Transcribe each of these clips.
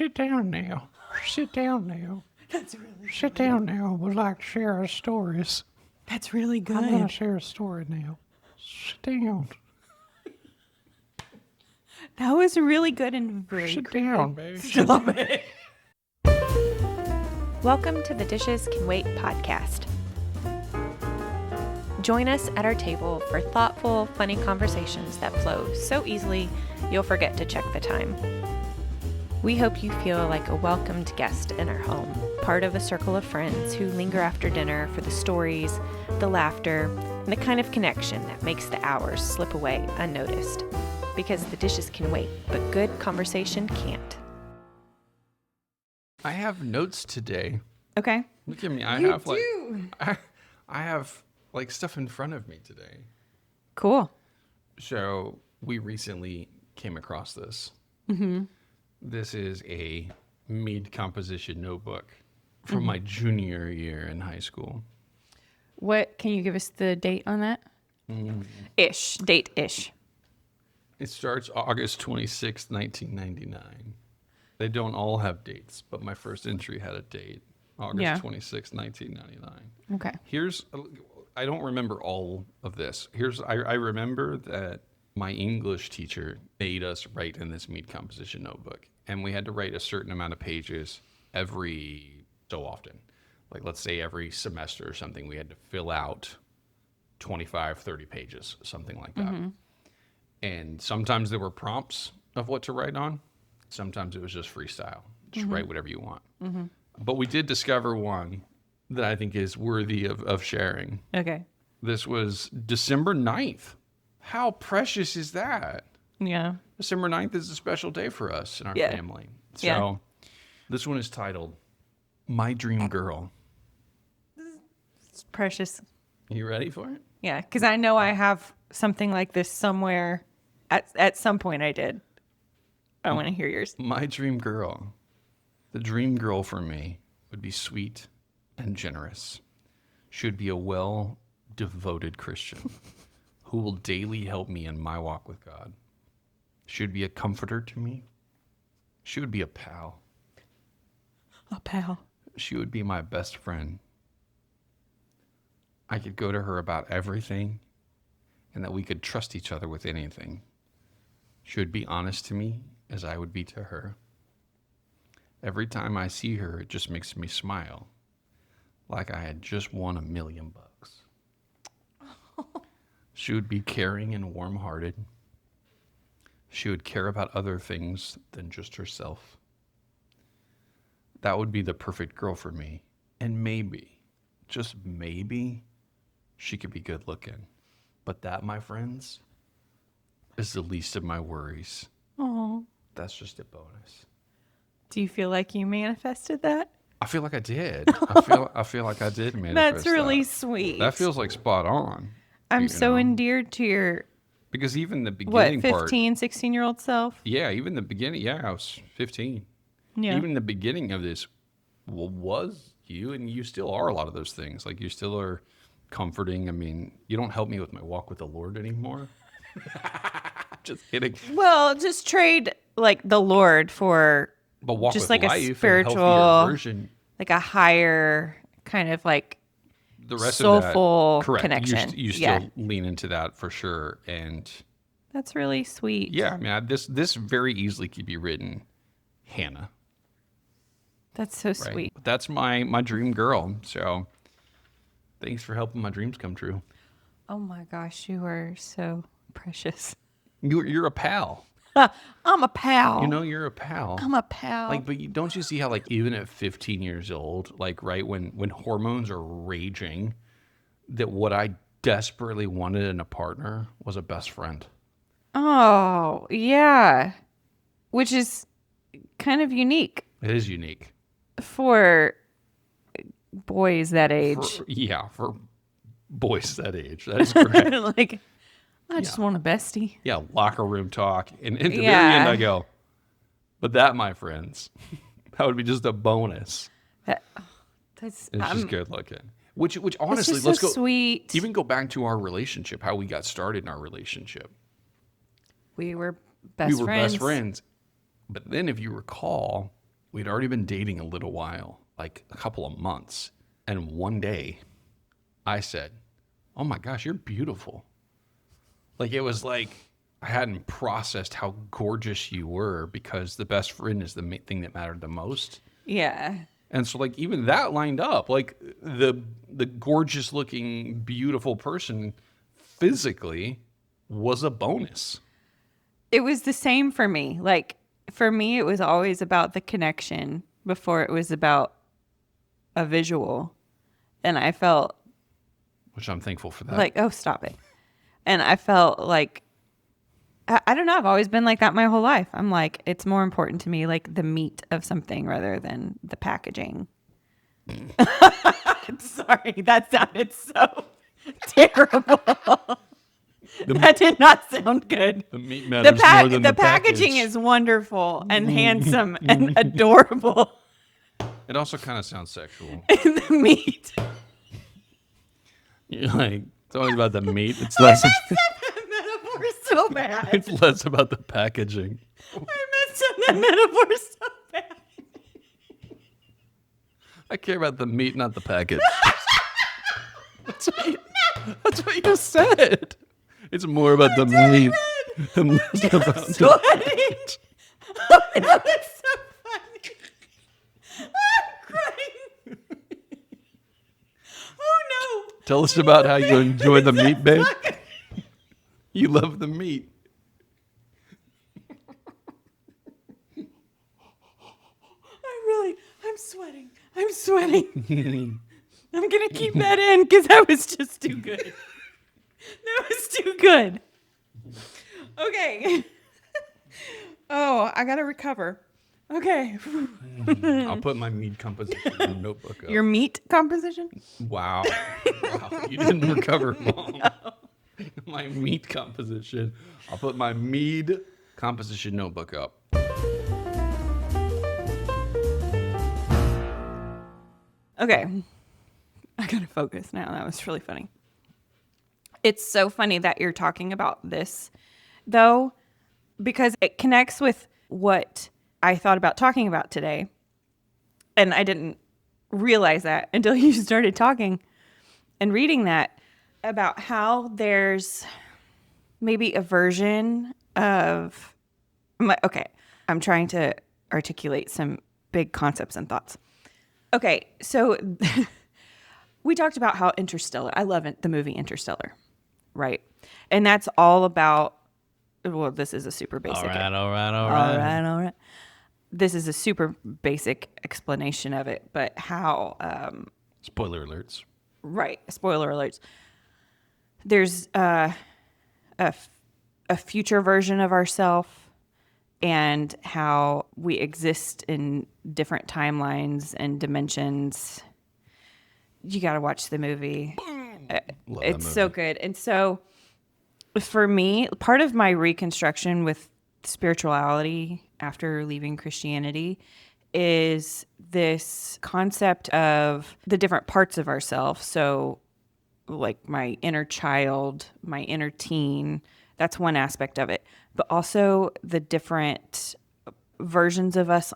Sit down now. Sit down now. That's really Sit down now. Would like to share our stories. That's really good. I'm going to share a story now. Sit down. That was really good and very Sit creepy. down, baby. Stop it. Welcome to the Dishes Can Wait podcast. Join us at our table for thoughtful, funny conversations that flow so easily you'll forget to check the time. We hope you feel like a welcomed guest in our home, part of a circle of friends who linger after dinner for the stories, the laughter, and the kind of connection that makes the hours slip away unnoticed. Because the dishes can wait, but good conversation can't. I have notes today. Okay. Look at me. I have like stuff in front of me today. Cool. So we recently came across this. Mm-hmm. This is a mead composition notebook from my junior year in high school. What, can you give us the date on that? Date-ish. It starts August 26th, 1999. They don't all have dates, but my first entry had a date. August 26th, 1999. Okay. I don't remember all of this. I remember that my English teacher made us write in this mead composition notebook. And we had to write a certain amount of pages every so often. Like, let's say every semester or something, we had to fill out 25, 30 pages, something like that. Mm-hmm. And sometimes there were prompts of what to write on. Sometimes it was just freestyle. Just write whatever you want. Mm-hmm. But we did discover one that I think is worthy of sharing. Okay. This was December 9th. How precious is that? Yeah. December 9th is a special day for us and our family. So this one is titled, My Dream Girl. It's precious. You ready for it? Yeah, because I know I have something like this somewhere. At some point I did. I want to hear yours. My dream girl. The dream girl for me would be sweet and generous. She would be a well-devoted Christian who will daily help me in my walk with God. She would be a comforter to me. She would be a pal. A pal. She would be my best friend. I could go to her about everything and that we could trust each other with anything. She would be honest to me as I would be to her. Every time I see her, it just makes me smile, like I had just won $1 million. She would be caring and warm-hearted. She would care about other things than just herself. That would be the perfect girl for me. And maybe, just maybe, she could be good looking. But that, my friends, is the least of my worries. Oh. That's just a bonus. Do you feel like you manifested that? I feel like I did. I feel like I did manifest That's really that. sweet. That feels like spot on. I'm so endeared to your, Because even the beginning 15, 16-year-old self? Yeah, even the beginning. Yeah, I was 15. Yeah. Even the beginning of this was you, and you still are a lot of those things. Like, you still are comforting. I mean, you don't help me with my walk with the Lord anymore. Just kidding. Well, just trade like the Lord for But walk just with like life a spiritual, and a healthier version. like a higher kind of like The rest soulful of that, correct. connection. You still lean into that for sure. And that's really sweet. yeah, man, this very easily could be written Hannah. That's so Right? sweet. But that's my dream girl. So thanks for helping my dreams come true. Oh my gosh, you are so precious. You're a pal. I'm a pal. You know, you're a pal. I'm a pal. Like, but don't you see how, like, even at 15 years old, like, right, when hormones are raging, that what I desperately wanted in a partner was a best friend. Oh, yeah. Which is kind of unique It is unique. for boys that age. For boys that age. That is correct. Like, I just want a bestie. Yeah, locker room talk. And at the very end, I go, but that, my friends, that would be just a bonus. It's just good looking. Which honestly, just let's so go. Sweet. Even go back to our relationship, how we got started in our relationship. We were best friends. But then, if you recall, we'd already been dating a little while, like a couple of months. And one day I said, "Oh my gosh, you're beautiful." Like, it was like I hadn't processed how gorgeous you were, because the best friend is the thing that mattered the most. Yeah. And so, like, even that lined up. Like, the gorgeous looking, beautiful person physically was a bonus. It was the same for me. Like, for me, it was always about the connection before it was about a visual. And I felt Which I'm thankful for that. like, oh, stop it. And I felt like, I don't know. I've always been like that my whole life. I'm like, it's more important to me, like the meat of something rather than the packaging. Sorry, that sounded so terrible. That did not sound good. The meat matters more than the packaging package. is wonderful and handsome and adorable. It also kind of sounds sexual. And the meat. You're like, it's always about the meat. It's less. That metaphor so bad. It's less about the packaging. I messed up that metaphor so bad. I care about the meat, not the package. That's what you said. It's more about the meat and less about the Sweating. Oh, that was so funny. I'm crying. Oh no. Tell us about how you enjoy the meat, babe. You love the meat. I'm sweating. I'm sweating. I'm going to keep that in because that was just too good. That was too good. Okay. Oh, I got to recover. Okay. I'll put my meat composition in the notebook up. Your meat composition? Wow. You didn't recover, Mom. No. My meat composition. I'll put my mead composition notebook up. Okay. I got to focus now. That was really funny. It's so funny that you're talking about this, though, because it connects with what I thought about talking about today. And I didn't realize that until you started talking and reading that about how there's maybe a version of, okay, I'm trying to articulate some big concepts and thoughts. Okay, so we talked about how Interstellar, I love the movie Interstellar, right? And that's all about, well, this is a super basic. All right. This is a super basic explanation of it, but how, Spoiler alerts. right, spoiler alerts. There's a future version of ourselves and how we exist in different timelines and dimensions. You got to watch the movie. It's so good. And so for me, part of my reconstruction with spirituality after leaving Christianity is this concept of the different parts of ourselves. So like my inner child, my inner teen, that's one aspect of it. But also the different versions of us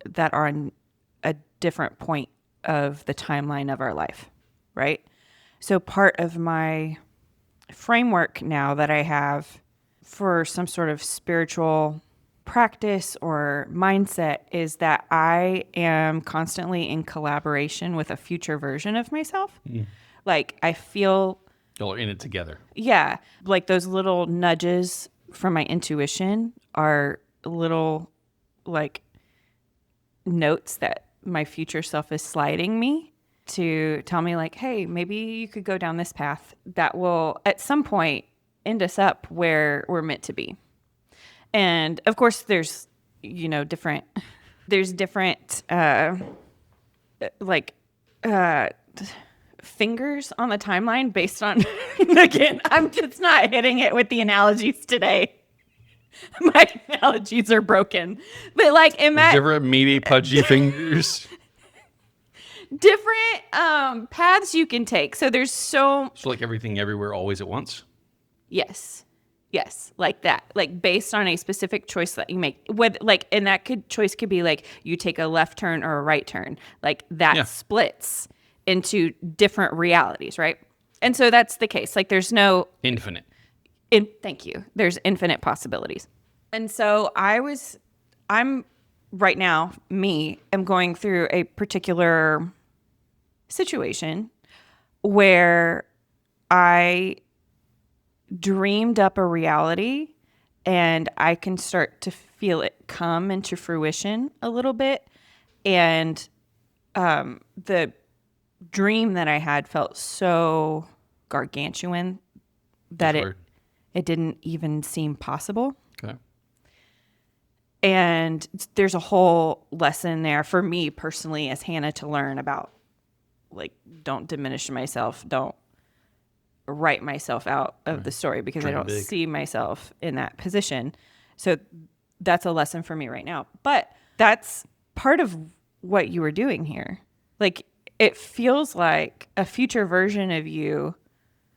that are in a different point of the timeline of our life, right? So part of my framework now that I have for some sort of spiritual practice or mindset is that I am constantly in collaboration with a future version of myself. Like I feel... Y'all are in it together. Yeah. Like those little nudges from my intuition are little like notes that my future self is sliding me to tell me like, hey, maybe you could go down this path that will at some point end us up where we're meant to be. And of course there's, different fingers on the timeline based on, again, I'm just not hitting it with the analogies today. My analogies are broken. But like, Different meaty, pudgy fingers. different paths you can take. So there's So like everything, everywhere, always at once? yes. Yes, like that. Like based on a specific choice that you make. And that choice could be like you take a left turn or a right turn. Like that Yeah. splits into different realities, right? And so that's the case. Like there's no Infinite. thank you. There's infinite possibilities. And so I'm right now, am going through a particular situation where I dreamed up a reality and I can start to feel it come into fruition a little bit. And the dream that I had felt so gargantuan that Good word. it didn't even seem possible. Okay. And there's a whole lesson there for me personally as Hannah to learn about, like, don't diminish myself. Don't write myself out of the story because I Dream don't big. see myself in that position. So that's a lesson for me right now. But that's part of what you were doing here. Like, it feels like a future version of you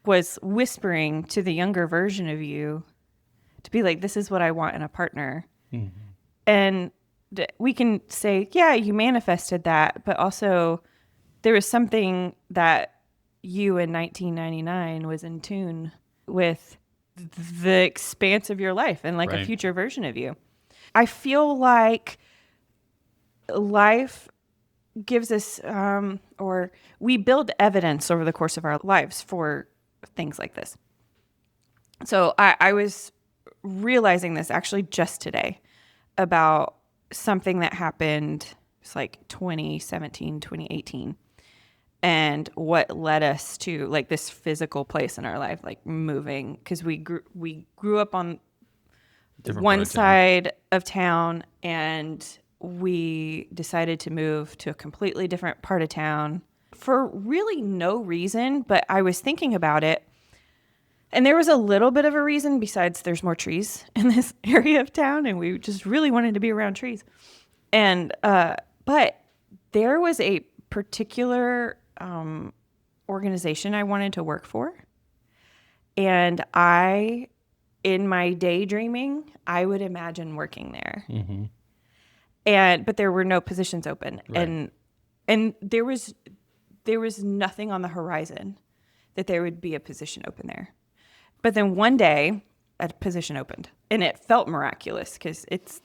was whispering to the younger version of you to be like, this is what I want in a partner. Mm-hmm. And we can say, yeah, you manifested that, but also there was something that you in 1999 was in tune with the expanse of your life and like a Right. future version of you. I feel like life gives us, or we build evidence over the course of our lives for things like this. So I was realizing this actually just today about something that happened, it's like 2017, 2018. And what led us to like this physical place in our life, like moving, because we grew up on Different part one of town. side of town, and we decided to move to a completely different part of town for really no reason. But I was thinking about it, and there was a little bit of a reason besides there's more trees in this area of town, and we just really wanted to be around trees. And but there was a particular organization I wanted to work for. And in my daydreaming, I would imagine working there. Mm-hmm. But there were no positions open. Right. And there was nothing on the horizon that there would be a position open there. But then one day, a position opened. And it felt miraculous because it's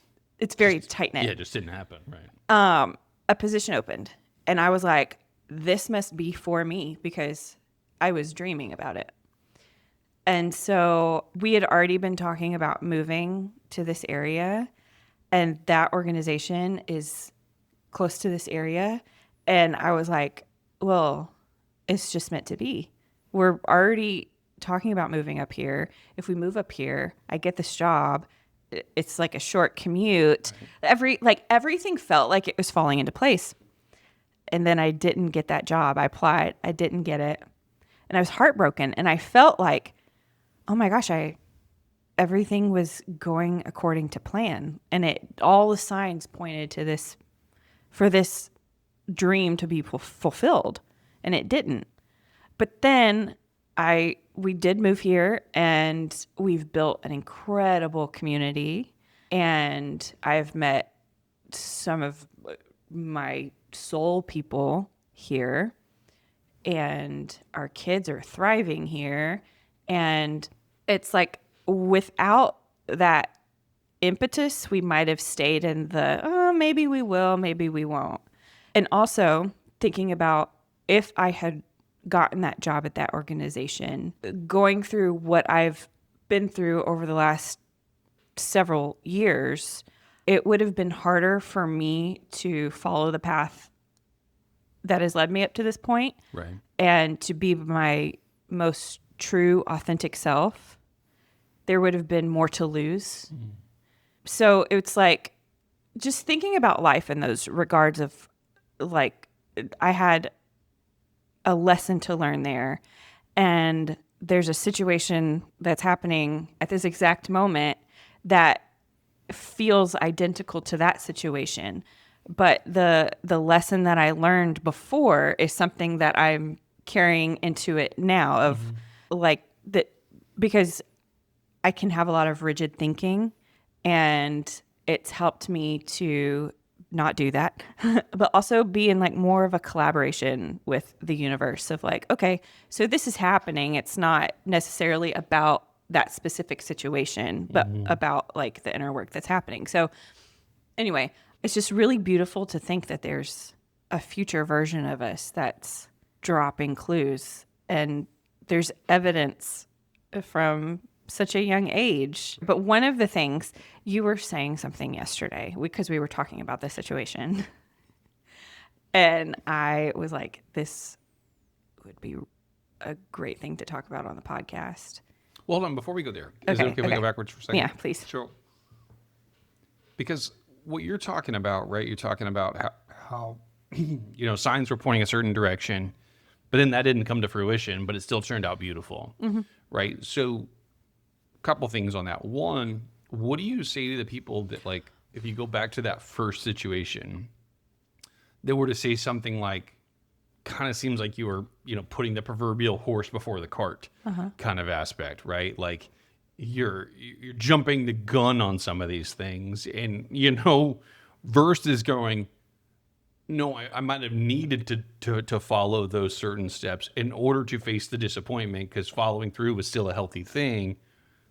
very tight-knit. Yeah, it just didn't happen. Right. A position opened. And I was like, this must be for me because I was dreaming about it. And so we had already been talking about moving to this area, and that organization is close to this area. And I was like, well, it's just meant to be. We're already talking about moving up here. If we move up here, I get this job. It's like a short commute. Right. Everything felt like it was falling into place. And then I didn't get that job. I applied. I didn't get it. And I was heartbroken. And I felt like, oh my gosh, everything was going according to plan. And all the signs pointed to this, for this dream to be fulfilled. And it didn't. But then we did move here, and we've built an incredible community. And I've met some of my soul people here, and our kids are thriving here. And it's like without that impetus, we might have stayed in the maybe we will, maybe we won't. And also thinking about if I had gotten that job at that organization, going through what I've been through over the last several years, it would have been harder for me to follow the path that has led me up to this point. Right. And to be my most true, authentic self. There would have been more to lose. Mm. So it's like just thinking about life in those regards of like, I had a lesson to learn there. And there's a situation that's happening at this exact moment that feels identical to that situation. But the lesson that I learned before is something that I'm carrying into it now of like that, because I can have a lot of rigid thinking, and it's helped me to not do that, but also be in like more of a collaboration with the universe of like, okay, so this is happening. It's not necessarily about that specific situation, but about like the inner work that's happening. So anyway, it's just really beautiful to think that there's a future version of us that's dropping clues, and there's evidence from such a young age. But one of the things, you were saying something yesterday because we were talking about this situation. And I was like, this would be a great thing to talk about on the podcast. Well, hold on. Before we go there, is it okay if we go backwards for a second? Yeah, please. Sure. Because what you're talking about, right? You're talking about how signs were pointing a certain direction, but then that didn't come to fruition, but it still turned out beautiful, right? So a couple things on that. One, what do you say to the people that, like, if you go back to that first situation, they were to say something like, kind of seems like you were, putting the proverbial horse before the cart kind of aspect, right? Like you're jumping the gun on some of these things, and, versus going, no, I might have needed to follow those certain steps in order to face the disappointment, because following through was still a healthy thing.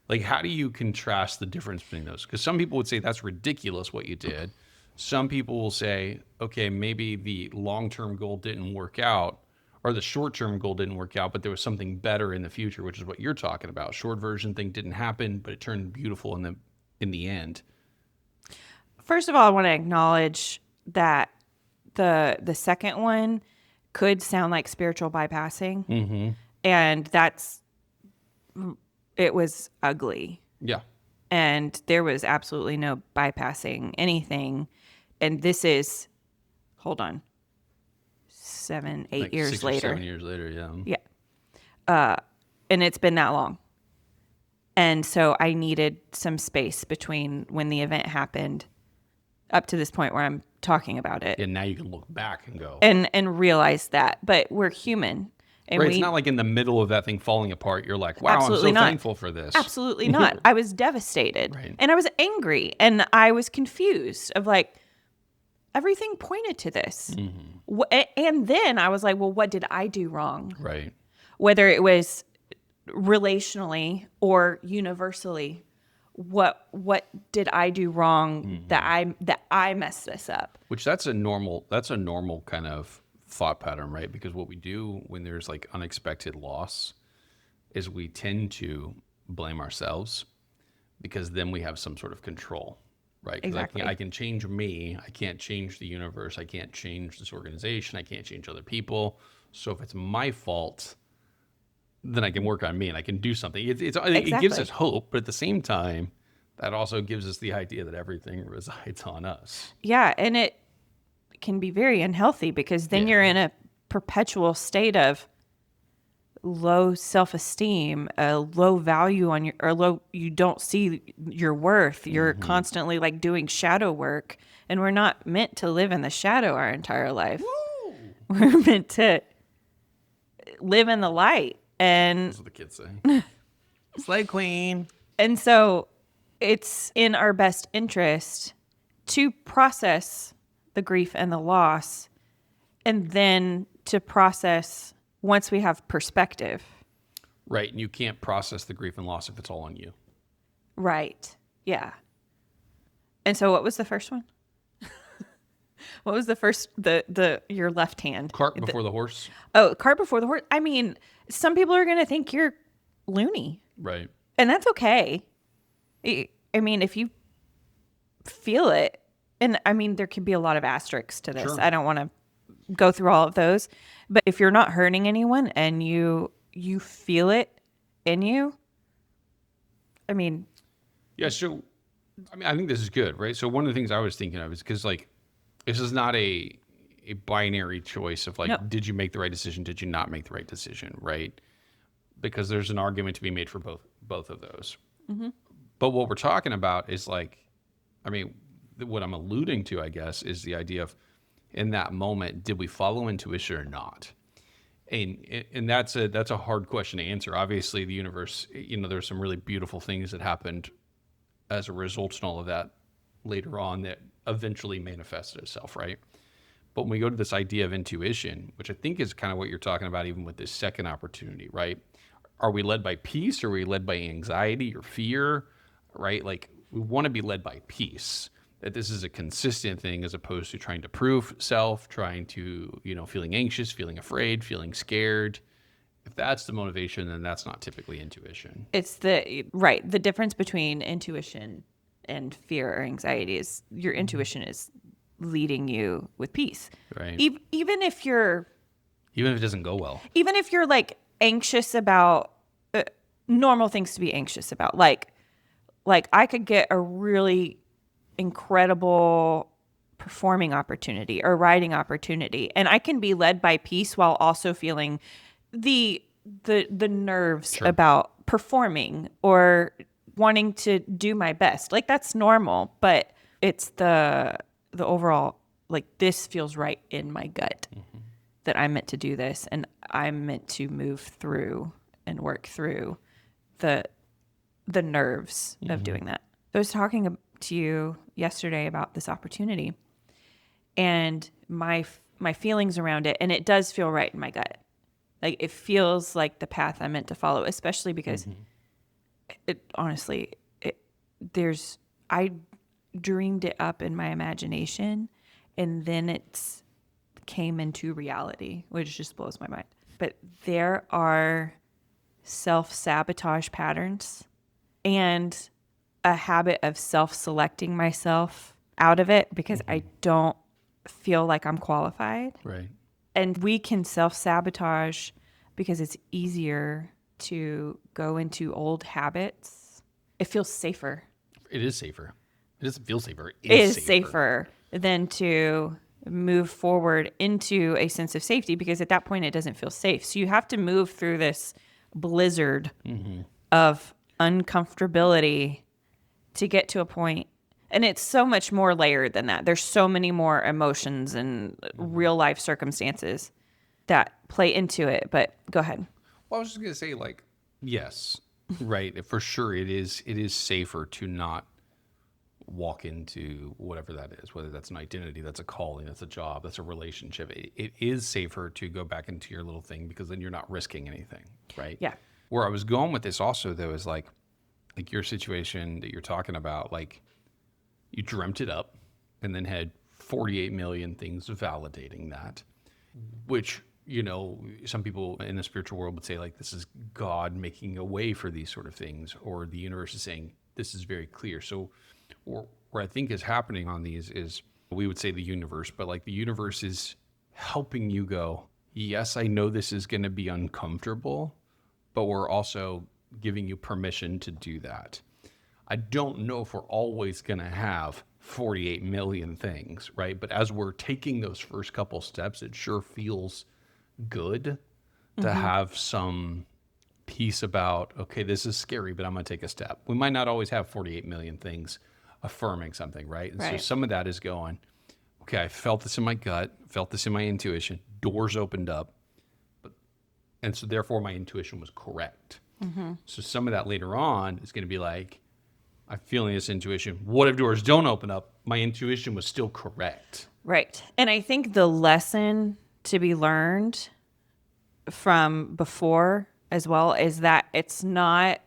Like, how do you contrast the difference between those? Because some people would say that's ridiculous what you did. Some people will say, okay, maybe the long-term goal didn't work out, or the short-term goal didn't work out, but there was something better in the future, which is what you're talking about. Short version thing didn't happen, but it turned beautiful in the end. First of all, I want to acknowledge that the second one could sound like spiritual bypassing, and it was ugly. Yeah. And there was absolutely no bypassing anything. And this is, hold on, 7, 8 Like years 6 or later. 7 years later, yeah. Yeah. And it's been that long. And so I needed some space between when the event happened up to this point where I'm talking about it. And now you can look back and go. And realize that. But we're human. And Right, it's not like in the middle of that thing falling apart, you're like, wow, Absolutely I'm so not. thankful for this. Absolutely not. I was devastated. Right. And I was angry. And I was confused of like, everything pointed to this. And then I was like, well, what did I do wrong? Right. Whether it was relationally or universally, what did I do wrong that I messed this up? Which that's a normal kind of thought pattern, right? Because what we do when there's like unexpected loss is we tend to blame ourselves, because then we have some sort of control, right? 'Cause Exactly. I can change me. I can't change the universe. I can't change this organization. I can't change other people. So if it's my fault, then I can work on me and I can do something. It gives Exactly. us hope, but at the same time, that also gives us the idea that everything resides on us. Yeah, and it can be very unhealthy, because then Yeah. you're in a perpetual state of low self-esteem, a low value on you don't see your worth. You're constantly like doing shadow work, and we're not meant to live in the shadow our entire life. We're meant to live in the light. And That's what the kids say. Slay queen. And so it's in our best interest to process the grief and the loss, and then to process once we have perspective. Right, and you can't process the grief and loss if it's all on you. Right. Yeah. And so what was the first one? What was the first, your left hand? Cart before the horse. Oh, cart before the horse. I mean, some people are going to think you're loony, Right. and that's okay. I mean, if you feel it, and I mean, there could be a lot of asterisks to this. Sure. I don't want to go through all of those, but if you're not hurting anyone and you feel it in you, I mean, Yeah, so I think this is good, right? So one of the things I was thinking of is because like this is not a binary choice of like, No. did you make the right decision? Did you not make the right decision? Right? Because there's an argument to be made for both of those. But what we're talking about is like, I mean, what I'm alluding to, I guess, is the idea of in that moment, did we follow intuition or not? And that's a hard question to answer. Obviously, the universe, there's some really beautiful things that happened as a result and all of that later on that eventually manifested itself, right? But when we go to this idea of intuition, which I think is kind of what you're talking about, even with this second opportunity, right? Are we led by peace? Or are we led by anxiety or fear, right? Like, we want to be led by peace, that this is a consistent thing as opposed to trying to prove self, trying to, feeling anxious, feeling afraid, feeling scared. If that's the motivation, then that's not typically intuition. It's the difference between intuition and fear or anxiety is your intuition is leading you with peace. Right. Even if it doesn't go well. Even if you're like anxious about normal things to be anxious about, like I could get a really incredible performing opportunity or writing opportunity, and I can be led by peace while also feeling the nerves Sure. about performing or wanting to do my best. Like, that's normal, but it's the overall, like, this feels right in my gut, that I'm meant to do this, and I'm meant to move through and work through the nerves of doing that. I was talking to you yesterday about this opportunity and my feelings around it, and it does feel right in my gut. Like, it feels like the path I'm meant to follow, especially because I dreamed it up in my imagination, and then it's came into reality, which just blows my mind. But there are self-sabotage patterns and a habit of self-selecting myself out of it because I don't feel like I'm qualified. Right. And we can self-sabotage because it's easier to go into old habits. It feels safer. It is safer. It doesn't feel safer. It is safer than to move forward into a sense of safety, because at that point it doesn't feel safe. So you have to move through this blizzard of uncomfortability to get to a point. And it's so much more layered than that. There's so many more emotions and real life circumstances that play into it. But go ahead. Well, I was just going to say, like, yes, right. For sure, it is safer to not walk into whatever that is, whether that's an identity, that's a calling, that's a job, that's a relationship. It is safer to go back into your little thing because then you're not risking anything, right? Yeah. Where I was going with this also, though, is like your situation that you're talking about, like, you dreamt it up and then had 48 million things validating that, which, some people in the spiritual world would say, like, this is God making a way for these sort of things, or the universe is saying, this is very clear. So where I think is happening on these is, we would say the universe, but like the universe is helping you go, yes, I know this is going to be uncomfortable, but we're also giving you permission to do that. I don't know if we're always going to have 48 million things, right? But as we're taking those first couple steps, it sure feels good to have some peace about, okay, this is scary, but I'm going to take a step. We might not always have 48 million things affirming something, right? And so some of that is going, okay, I felt this in my gut, felt this in my intuition, doors opened up, and so therefore my intuition was correct. So some of that later on is going to be like, I'm feeling this intuition. What if doors don't open up? My intuition was still correct. Right. And I think the lesson to be learned from before as well is that it's not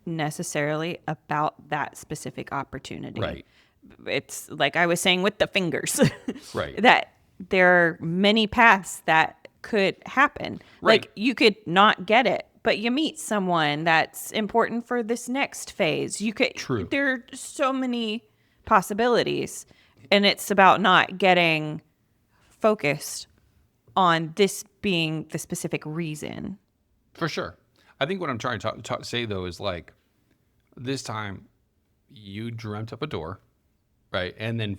necessarily about that specific opportunity. Right. It's like I was saying with the fingers. Right. That there are many paths that could happen. Right. Like, you could not get it, but you meet someone that's important for this next phase. You could. True. There are so many possibilities, and it's about not getting focused on this being the specific reason. For sure. I think what I'm trying to say, though, is like, this time you dreamt up a door, right? And then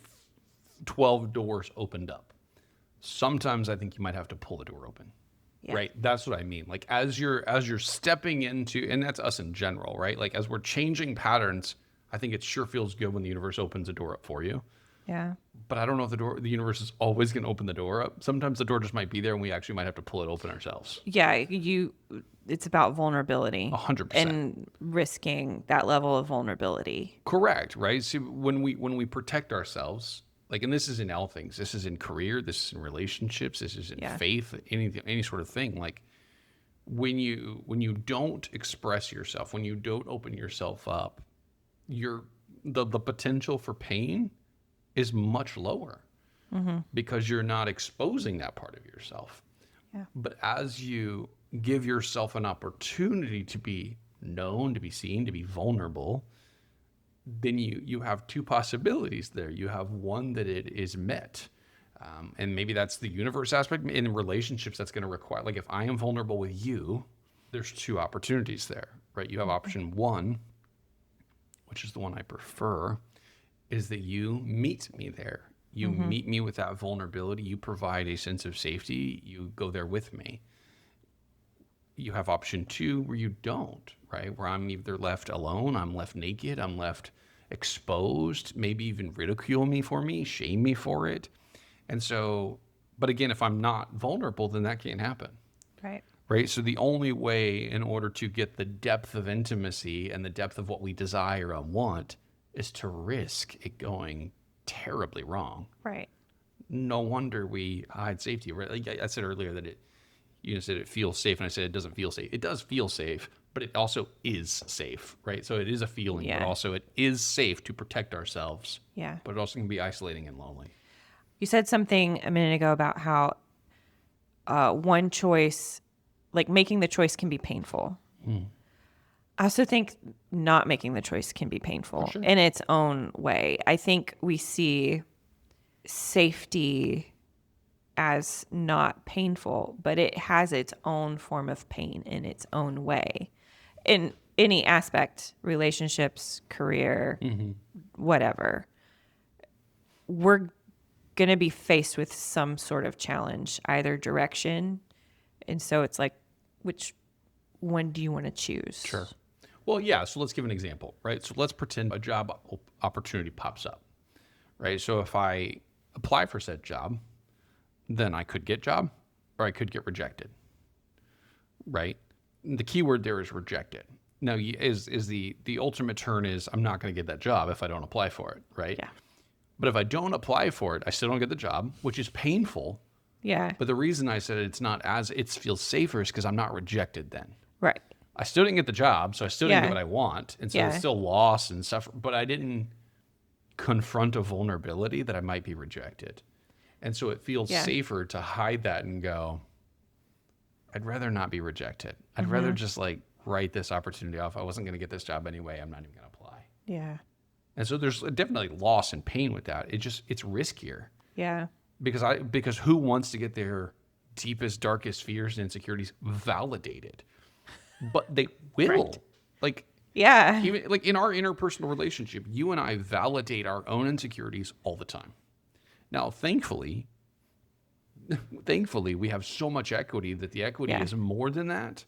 12 doors opened up. Sometimes I think you might have to pull the door open. Yeah. Right. That's what I mean. Like, as you're stepping into, and that's us in general, right? Like, as we're changing patterns, I think it sure feels good when the universe opens a door up for you. Yeah. But I don't know if the universe is always going to open the door up. Sometimes the door just might be there and we actually might have to pull it open ourselves. Yeah. It's about vulnerability 100%. and risking that level of vulnerability. Correct, right? So when we protect ourselves, like, and this is in all things. This is in career. This is in relationships. This is in Yeah. faith. Any sort of thing. Like when you don't express yourself, when you don't open yourself up, the potential for pain is much lower because you're not exposing that part of yourself. Yeah. But as you give yourself an opportunity to be known, to be seen, to be vulnerable, then you have two possibilities there. You have one that it is met. And maybe that's the universe aspect. In relationships, that's going to require, like if I am vulnerable with you, there's two opportunities there, right? You have option one, which is the one I prefer, is that you meet me there. You meet me with that vulnerability. You provide a sense of safety. You go there with me. You have option two where you don't, right? Where I'm either left alone, I'm left naked, I'm left exposed, maybe even ridicule me, shame me for it. And so, but again, if I'm not vulnerable, then that can't happen. Right. Right. So the only way in order to get the depth of intimacy and the depth of what we desire and want is to risk it going terribly wrong. Right. No wonder we hide safety. Right? Like I said earlier that you said it feels safe, and I said it doesn't feel safe. It does feel safe, but it also is safe, right? So it is a feeling, Yeah. but also it is safe to protect ourselves. Yeah. But it also can be isolating and lonely. You said something a minute ago about how one choice, like making the choice, can be painful. I also think not making the choice can be painful in its own way. I think we see safety as not painful, but it has its own form of pain in its own way. In any aspect, relationships, career, whatever, we're going to be faced with some sort of challenge, either direction. And so it's like, which one do you want to choose? Sure. Well, yeah. So let's give an example, right? So let's pretend a job opportunity pops up, right? So if I apply for said job, then I could get job or I could get rejected, right? The key word there is rejected. Now, is the ultimate turn is I'm not going to get that job if I don't apply for it, right? Yeah. But if I don't apply for it, I still don't get the job, which is painful. Yeah. But the reason I said it feels safer is because I'm not rejected then. Right. I still didn't get the job, so I still didn't get what I want. And so it's still loss and suffer, but I didn't confront a vulnerability that I might be rejected. And so it feels safer to hide that and go, I'd rather not be rejected. I'd rather just like write this opportunity off. I wasn't going to get this job anyway. I'm not even going to apply. Yeah. And so there's definitely loss and pain with that. It's riskier Yeah. because who wants to get their deepest, darkest fears and insecurities validated? But they will. Right. Like, Yeah. even like in our interpersonal relationship, you and I validate our own insecurities all the time. Now, thankfully, we have so much equity that the equity is more than that.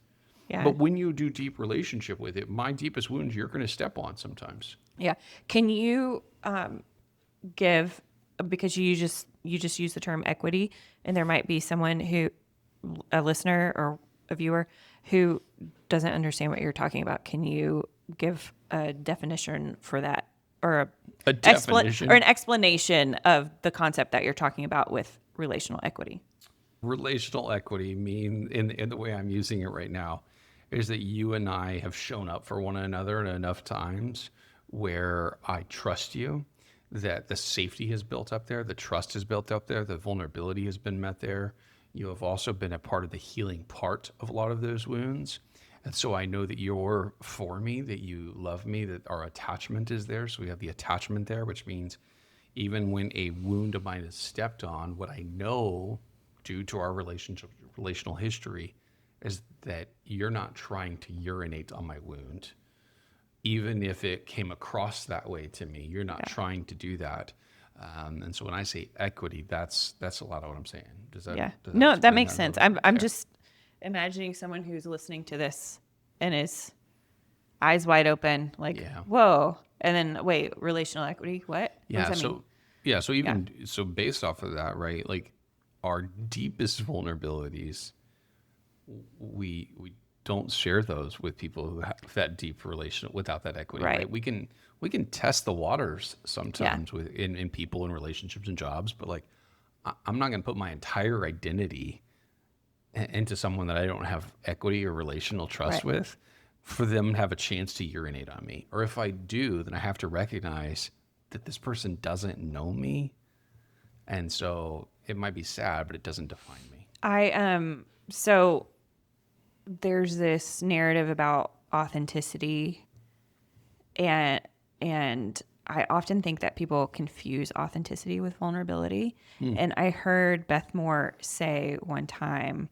Yeah. But when you do deep relationship with it, my deepest wounds you're going to step on sometimes. Yeah. Can you give, because you just use the term equity, and there might be someone a listener or a viewer who doesn't understand what you're talking about. Can you give a definition for that, or A definition or an explanation of the concept that you're talking about with relational equity? Relational equity in the way I'm using it right now is that you and I have shown up for one another enough times where I trust you, that the safety has built up there, the trust is built up there, the vulnerability has been met there. You have also been a part of the healing part of a lot of those wounds. And so I know that you're for me, that you love me, that our attachment is there. So we have the attachment there, which means even when a wound of mine is stepped on, what I know due to our relational history is that you're not trying to urinate on my wound. Even if it came across that way to me, you're not trying to do that. And so when I say equity, that's a lot of what I'm saying. Does that No, that explain makes that sense. a little? I'm Okay. just imagining someone who's listening to this and is eyes wide open, like, whoa. And then, wait, relational equity, what? What Yeah, does that mean? Yeah. So so based off of that, right? Like our deepest vulnerabilities, we don't share those with people who have that deep relation without that equity, Right. right? We can test the waters Yeah. sometimes in people and relationships and jobs, but like I'm not going to put my entire identity into someone that I don't have equity or relational trust Right. with for them to have a chance to urinate on me. Or if I do, then I have to recognize that this person doesn't know me. And so it might be sad, but it doesn't define me. So there's this narrative about authenticity, and I often think that people confuse authenticity with vulnerability. And I heard Beth Moore say one time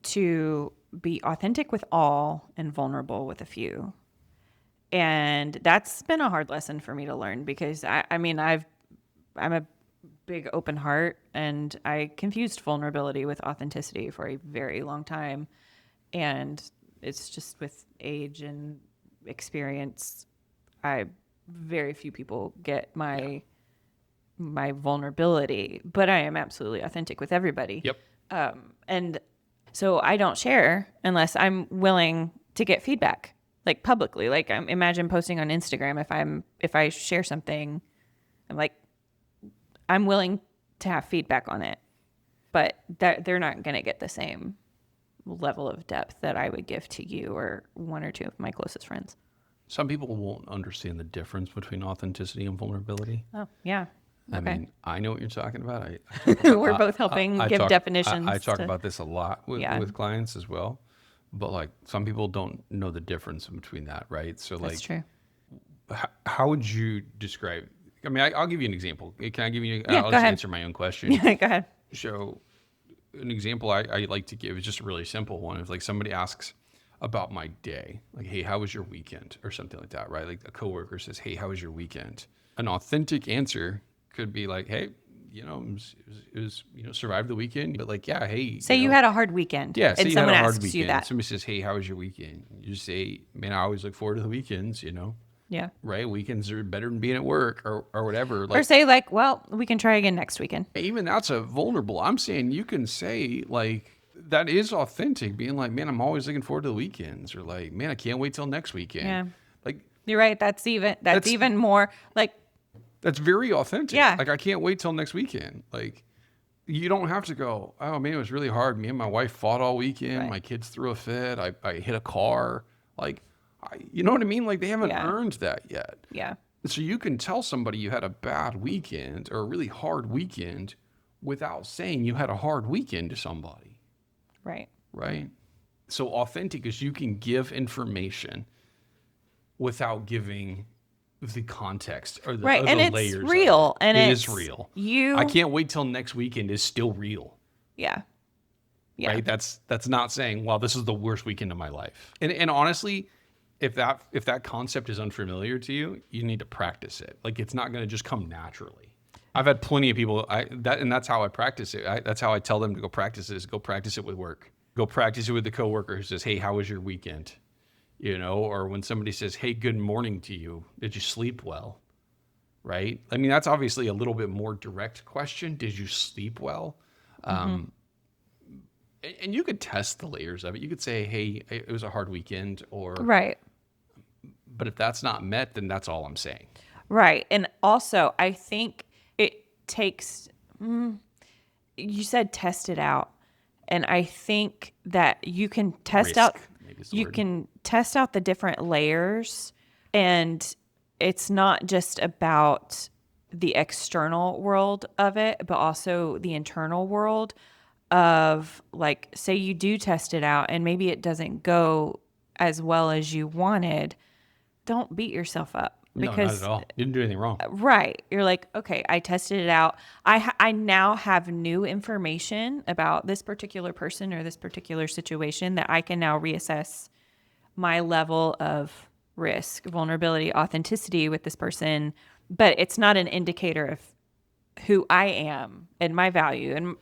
to be authentic with all and vulnerable with a few. And that's been a hard lesson for me to learn because I'm a big open heart, and I confused vulnerability with authenticity for a very long time. And it's just with age and experience, very few people get my vulnerability, but I am absolutely authentic with everybody. Yep. And so I don't share unless I'm willing to get feedback, like publicly. Like imagine posting on Instagram. If I share something, I'm like, I'm willing to have feedback on it, but they're not going to get the same level of depth that I would give to you or one or two of my closest friends. Some people won't understand the difference between authenticity and vulnerability. Oh, yeah. I Okay. mean, I know what you're talking about. We're both helping give talk, definitions. I talk to- about this a lot Yeah. with clients as well. But like some people don't know the difference between that, right? So That's like, true. how would you describe? I mean, I'll give you an example. Can I give you? Yeah, I'll go just ahead. answer my own question. Yeah, go ahead. So, an example I like to give is just a really simple one. If like somebody asks about my day, like, "Hey, how was your weekend?" or something like that, right? Like a coworker says, "Hey, how was your weekend?" An authentic answer could be like, "Hey, it was survived the weekend, but like, yeah, hey, Say you know, had a hard weekend. yeah, say and you someone had a hard asks weekend." you that. Somebody says, "Hey, how was your weekend?" You say, "Man, I always look forward to the weekends," Yeah. right? Weekends are better than being at work or whatever. Or Like, say like, well, we can try again next weekend. even that's a vulnerable. I'm saying you can say like that is authentic, being like, "Man, I'm always looking forward to the weekends," or like, "Man, I can't wait till next weekend." Yeah. Like You're right. That's even more like, that's very authentic. Yeah. Like I can't wait till next weekend. Like you don't have to go, "Oh man, it was really hard. Me and my wife fought all weekend. Right. My kids threw a fit. I hit a car." Like, you know what I mean? Like they haven't Yeah. earned that yet. yeah. So you can tell somebody you had a bad weekend or a really hard weekend without saying you had a hard weekend to somebody, Right. right? So authentic is you can give information without giving the context or the, Right. or the And it's layers of real. it. And It it's is real. You. I can't wait till next weekend is still real. Yeah. Yeah. Right? That's not saying, well, this is the worst weekend of my life. And honestly, if that concept is unfamiliar to you, you need to practice it. Like it's not going to just come naturally. I've had plenty of people and that's how I practice it. That's how I tell them to go practice it is go practice it with work. Go practice it with the coworker who says, "Hey, how was your weekend?" Or when somebody says, "Hey, good morning to you. Did you sleep well?" Right? I mean, that's obviously a little bit more direct question. Did you sleep well? And you could test the layers of it. You could say, "Hey, it was a hard weekend," Right. but if that's not met, then that's all I'm saying. Right. And also, I think it takes, you said test it out. And I think that you can test Risk, out, maybe is the you word. can test out the different layers. And it's not just about the external world of it, but also the internal world of like, say you do test it out and maybe it doesn't go as well as you wanted. Don't beat yourself up No, because not at all. You didn't do anything wrong. right. You're like, okay, I tested it out. I now have new information about this particular person or this particular situation that I can now reassess my level of risk, vulnerability, authenticity with this person. But it's not an indicator of who I am and my value and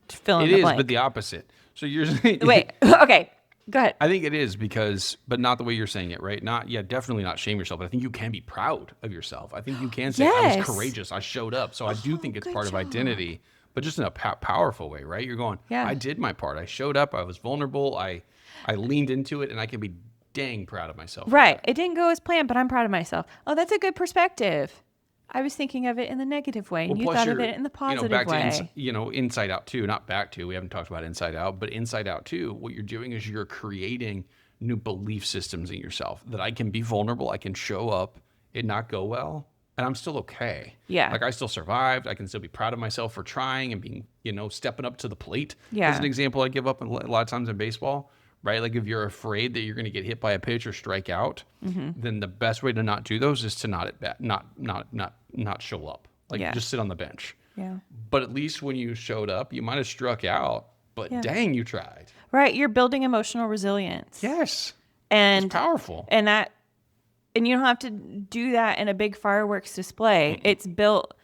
fill in It the is, blank. but the opposite. So you're saying, Wait, okay. Go ahead. I think it is because, but not the way you're saying it, right? Definitely not shame yourself. But I think you can be proud of yourself. I think you can say, I Yes. was courageous. I showed up. So I do think it's good part of job. identity, but just in a powerful way, right? You're going, Yeah. I did my part. I showed up. I was vulnerable. I leaned into it, and I can be dang proud of myself. for Right. that. It didn't go as planned, but I'm proud of myself. Oh, that's a good perspective. I was thinking of it in the negative way, and Well, you plus thought of you're, it in the back positive way. to Inside Out 2, not Back to. We haven't talked about Inside Out, but Inside Out 2, what you're doing is you're creating new belief systems in yourself that I can be vulnerable, I can show up, it not go well, and I'm still okay. Yeah. Like I still survived. I can still be proud of myself for trying and being, stepping up to the plate. Yeah. As an example, I give up a lot of times in baseball, right? Like if you're afraid that you're going to get hit by a pitch or strike out, then the best way to not do those is to not at bat, not show up. Like Yeah. just sit on the bench. Yeah. But at least when you showed up, you might have struck out, but dang, you tried. Right. You're building emotional resilience. Yes. And It's powerful. and you don't have to do that in a big fireworks display. It's built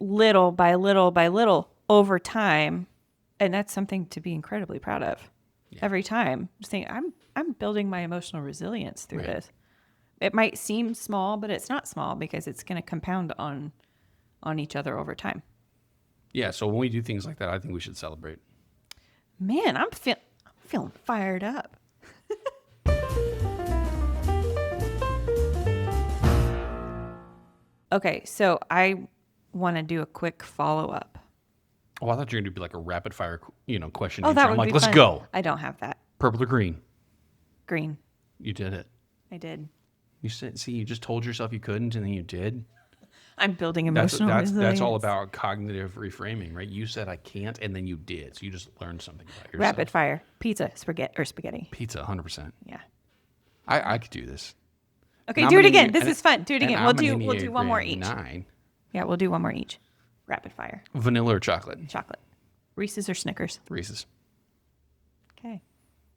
little by little by little over time, and that's something to be incredibly proud of. Every time, just think, I'm building my emotional resilience through this. It might seem small, but it's not small because it's going to compound on each other over time. Yeah. So when we do things like that, I think we should celebrate. Man, I'm feeling fired up. Okay, so I want to do a quick follow-up. Oh, I thought you were going to be like a rapid fire, question. Oh, answer. that I'm would like, be let's fun. go. I don't have that. Purple or green? Green. You did it. I did. You said, see, you just told yourself you couldn't, and then you did. I'm building That's emotional resilience. all about cognitive reframing, right? You said I can't, and then you did. So you just learned something about yourself. Rapid fire. Pizza, spaghetti. Pizza, 100%. Yeah. I could do this. Okay, And do I'm it an again. Enneagram- This and- is fun. Do it and again. I'm We'll an do one more Enneagram each. 9. Yeah, we'll do one more each. Rapid fire. Vanilla or chocolate? Chocolate. Reese's or Snickers. Reese's. Okay.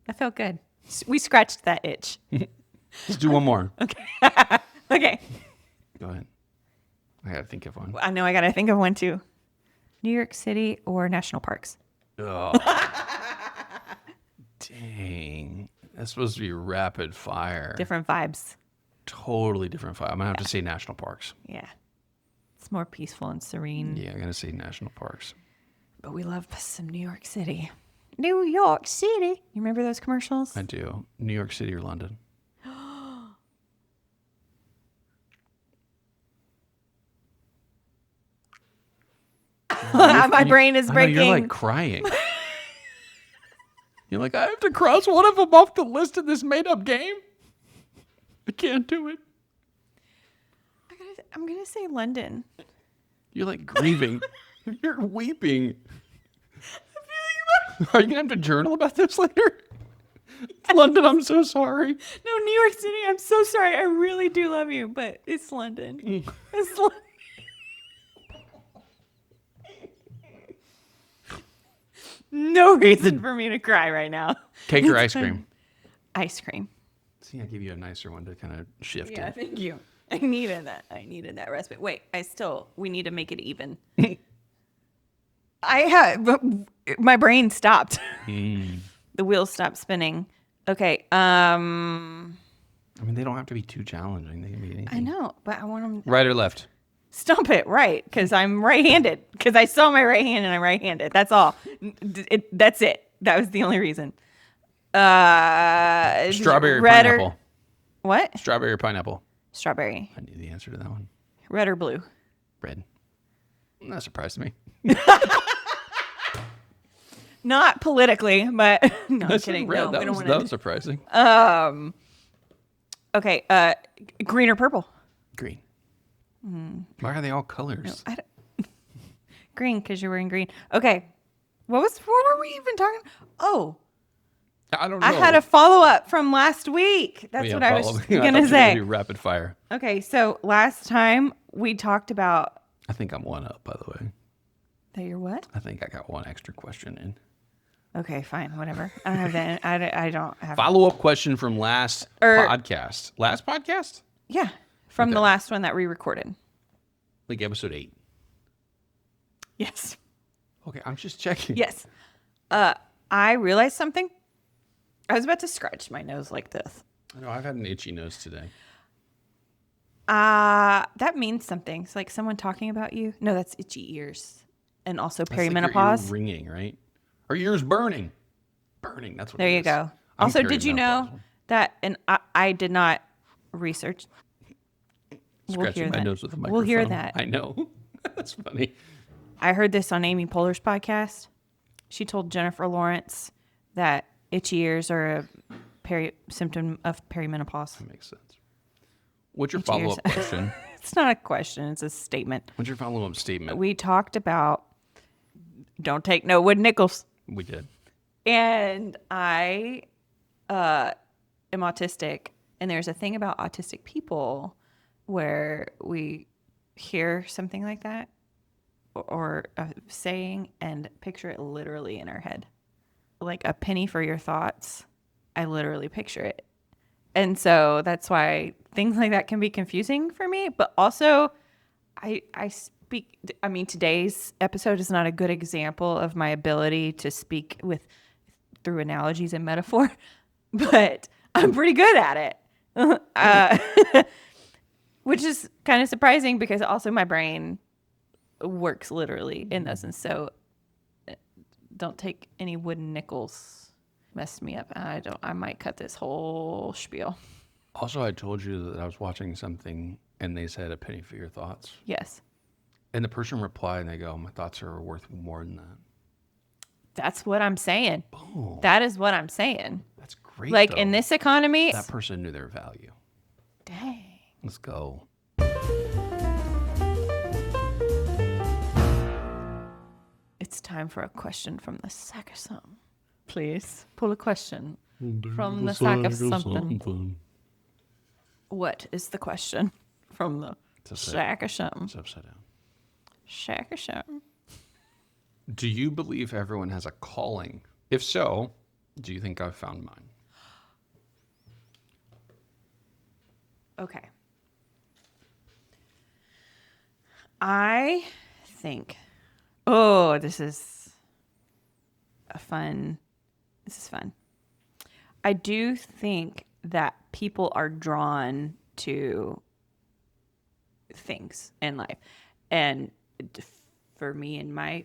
That felt good. We scratched that itch. Let's do one more. Okay. Go ahead. I gotta think of one. I know I got to think of one too. New York City or national parks? Oh. Dang. That's supposed to be rapid fire. Different vibes. Totally different fire. I'm gonna have to say national parks. Yeah. It's more peaceful and serene. Yeah, I'm gonna say national parks. But we love some New York City. New York City. You remember those commercials? I do. New York City or London? My brain is I know, breaking. you're like crying. You're like, I have to cross one of them off the list in this made-up game. I can't do it. I'm going to say London. You're like grieving. You're weeping. Are you gonna have to journal about this later? London, I'm so sorry. No, New York City, I'm so sorry. I really do love you, but it's London. It's London. No reason for me to cry right now. Cake or ice cream? Ice cream. See, I give you a nicer one to kind of shift Yeah, it. thank you. I needed that respite. Wait, we need to make it even. My brain stopped. The wheels stopped spinning. Okay. I mean, they don't have to be too challenging. They can be anything. I know, but I want them. Right or left? Stump it right, because I'm right-handed. Because I saw my right hand and I'm right-handed. That's all. That's it. That was the only reason. Strawberry or red pineapple? What? Strawberry or pineapple? Strawberry. I knew the answer to that one. Red or blue? Red. That surprised me. Not politically, but no, I'm I said kidding. red. No, that we don't was, want that to. was surprising. Okay. Green or purple? Green. Why are they all colors? Green, because you're wearing green. Okay. What are we even talking? Oh, I don't know. I had a follow-up from last week. That's Yeah, what I was follow- going thought to you were say. do rapid fire. Okay, so last time we talked about I think I'm one up, by the way. that you're what? I think I got one extra question in. Okay, fine, whatever. I don't have that. I don't have. Follow-up question from last podcast. Last podcast? Yeah, from the Okay. last one that we recorded. Like episode 8. Yes. Okay, I'm just checking. Yes. I realized something. I was about to scratch my nose like this. I know I've had an itchy nose today. That means something. It's like someone talking about you. No, that's itchy ears. And also That's like your perimenopause. ear ringing, right? Or your ears burning. Burning, that's what There it you is. go. I'm Also, did you know perimenopausal. that, and I did not research. Scratching my nose with a microphone. We'll hear that. I know. That's funny. I heard this on Amy Poehler's podcast. She told Jennifer Lawrence that itchy ears are a symptom of perimenopause. That makes sense. What's your Itchy ears. follow-up question? It's not a question, it's a statement. What's your follow-up statement? We talked about don't take no wood nickels. We did. And I am autistic, and there's a thing about autistic people where we hear something like that or a saying and picture it literally in our head. Like a penny for your thoughts. I literally picture it. And so that's why things like that can be confusing for me. But also, today's episode is not a good example of my ability to speak through analogies and metaphor, but I'm pretty good at it. Which is kind of surprising because also my brain works literally in those. And so don't take any wooden nickels. Messed me up. I might cut this whole spiel. Also, I told you that I was watching something and they said a penny for your thoughts. Yes. And the person replied and they go, my thoughts are worth more than that. That's what I'm saying. Boom. That is what I'm saying. That's great. Like though. in this economy. That person knew their value. Dang. Let's go. It's time for a question from the sack of something. Please pull a question from the sack of something. What is the question from the sack of something? It's upside down. Sack of something. Do you believe everyone has a calling? If so, do you think I've found mine? Okay. I think, this is fun. I do think that people are drawn to things in life. And for me, in my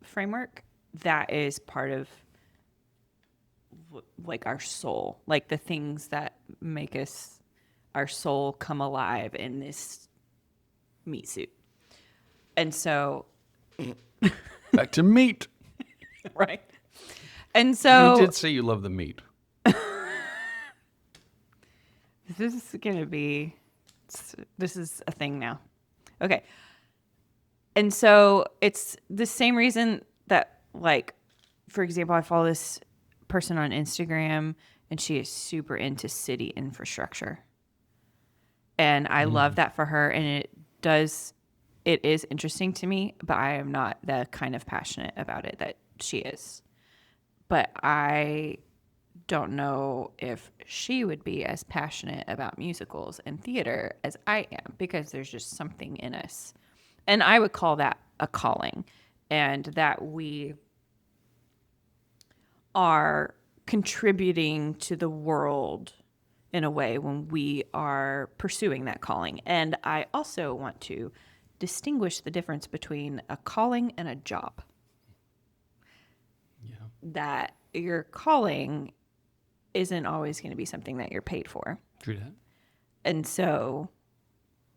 framework, that is part of like our soul, like the things that make our soul come alive in this meat suit. And so Back to meat. right. And so You did say you love the meat. this is a thing now. Okay. And so it's the same reason that, like, for example, I follow this person on Instagram and she is super into city infrastructure. And I love that for her. And it is interesting to me, but I am not the kind of passionate about it that she is. But I don't know if she would be as passionate about musicals and theater as I am, because there's just something in us. And I would call that a calling, and that we are contributing to the world in a way when we are pursuing that calling. And I also want to distinguish the difference between a calling and a job. Yeah. That your calling isn't always going to be something that you're paid for. True that. And so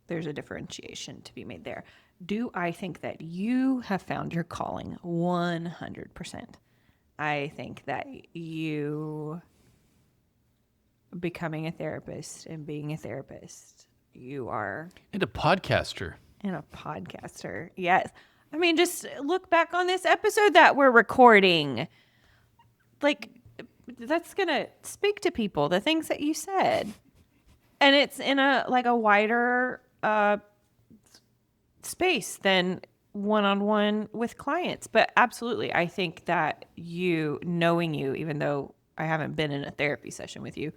there's a differentiation to be made there. Do I think that you have found your calling? 100%. I think that you becoming a therapist and being a therapist, you are... And a podcaster. And a podcaster. Yes. I mean, just look back on this episode that we're recording. Like, that's going to speak to people, the things that you said. And it's in a wider space than one-on-one with clients. But absolutely, I think that knowing you, even though I haven't been in a therapy session with you,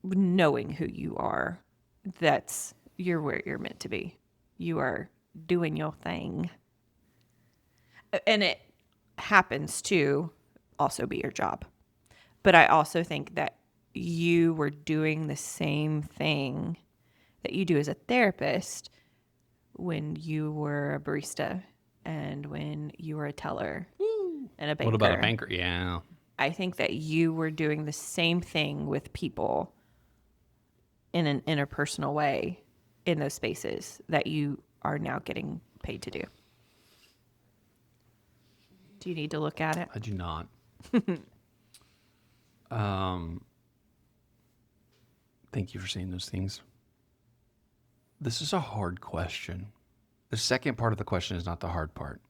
knowing who you are, you're where you're meant to be. You are doing your thing. And it happens to also be your job. But I also think that you were doing the same thing that you do as a therapist when you were a barista and when you were a teller and a banker. What about a banker? Yeah. I think that you were doing the same thing with people in an interpersonal way in those spaces that you are now getting paid to do. Do you need to look at it? I do not. Thank you for saying those things. This is a hard question. The second part of the question is not the hard part.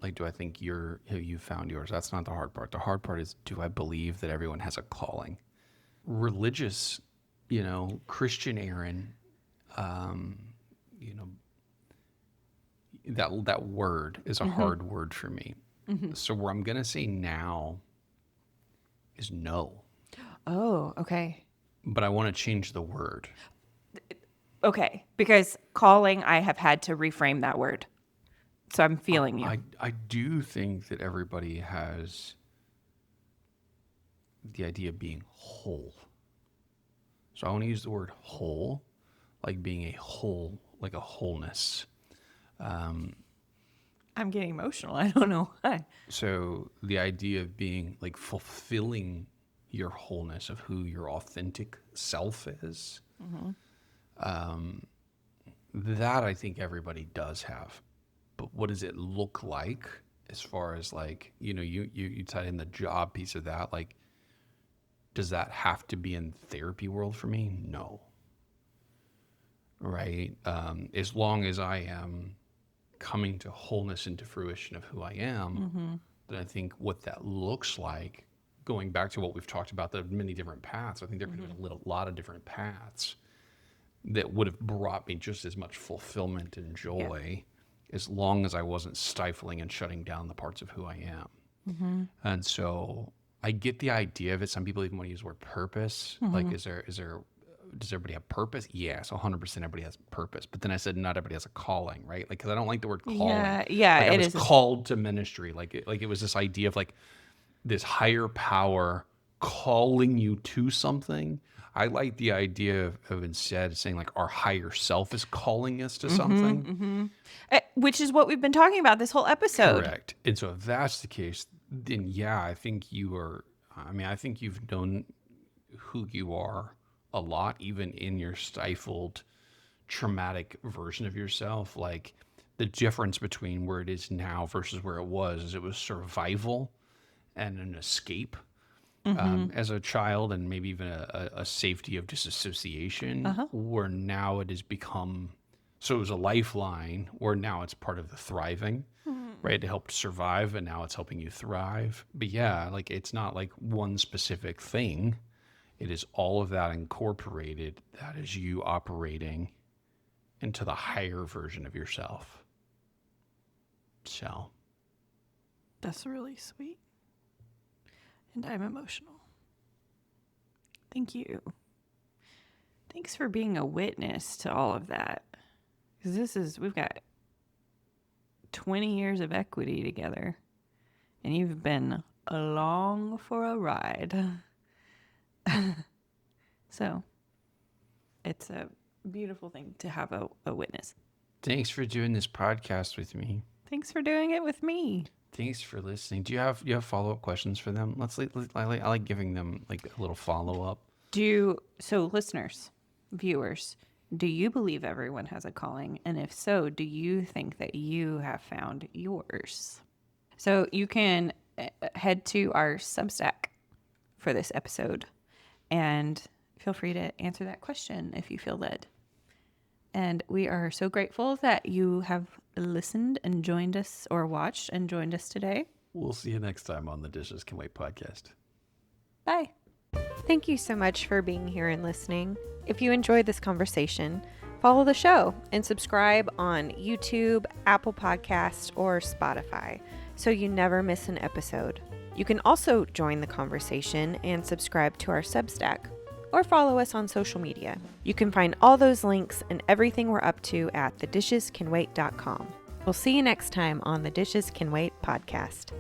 Like, do I think you found yours? That's not the hard part. The hard part is, do I believe that everyone has a calling? Religious, Christian Aaron, that word is a hard word for me. So where I'm going to say now is no. Oh, okay. But I want to change the word. Okay, because calling, I have had to reframe that word. So I'm feeling you. I do think that everybody has the idea of being whole. So I want to use the word whole, like being a whole, like a wholeness. I'm getting emotional. I don't know why. So the idea of being like fulfilling your wholeness of who your authentic self is, that I think everybody does have. But what does it look like as far as like, you tied in the job piece of that, like, does that have to be in therapy world for me? No. Right? As long as I am coming to wholeness and to fruition of who I am, then I think what that looks like, going back to what we've talked about, the many different paths, I think there could have been a lot of different paths that would have brought me just as much fulfillment and joy as long as I wasn't stifling and shutting down the parts of who I am. And so I get the idea of it. Some people even want to use the word purpose. Like, does everybody have purpose? Yes, 100% everybody has purpose. But then I said not everybody has a calling, right? Like, because I don't like the word calling. Yeah, like I it was is. called to ministry. Like it was this idea of like this higher power calling you to something. I like the idea of instead saying like our higher self is calling us to something. Which is what we've been talking about this whole episode. Correct. And so if that's the case, then I think I think you've known who you are a lot, even in your stifled, traumatic version of yourself. Like the difference between where it is now versus where it was survival and an escape as a child, and maybe even a safety of disassociation, where now it has become, so it was a lifeline, where now it's part of the thriving, right? It helped survive, and now it's helping you thrive. But yeah, like it's not like one specific thing. It is all of that incorporated. That is you operating into the higher version of yourself. So. That's really sweet. And I'm emotional. Thank you. Thanks for being a witness to all of that. Because we've got 20 years of equity together. And you've been along for a ride. So it's a beautiful thing to have a witness. Thanks for doing this podcast with me. Thanks for doing it with me. Thanks for listening. Do you have follow-up questions for them? I like giving them like a little follow-up. So listeners, viewers, do you believe everyone has a calling? And if so, do you think that you have found yours? So you can head to our Substack for this episode and feel free to answer that question if you feel led. And we are so grateful that you have listened and joined us, or watched and joined us today. We'll see you next time on the Dishes Can Wait podcast. Bye. Thank you so much for being here and listening. If you enjoyed this conversation, follow the show and subscribe on YouTube, Apple Podcasts, or Spotify so you never miss an episode. You can also join the conversation and subscribe to our Substack, or follow us on social media. You can find all those links and everything we're up to at thedishescanwait.com. We'll see you next time on the Dishes Can Wait podcast.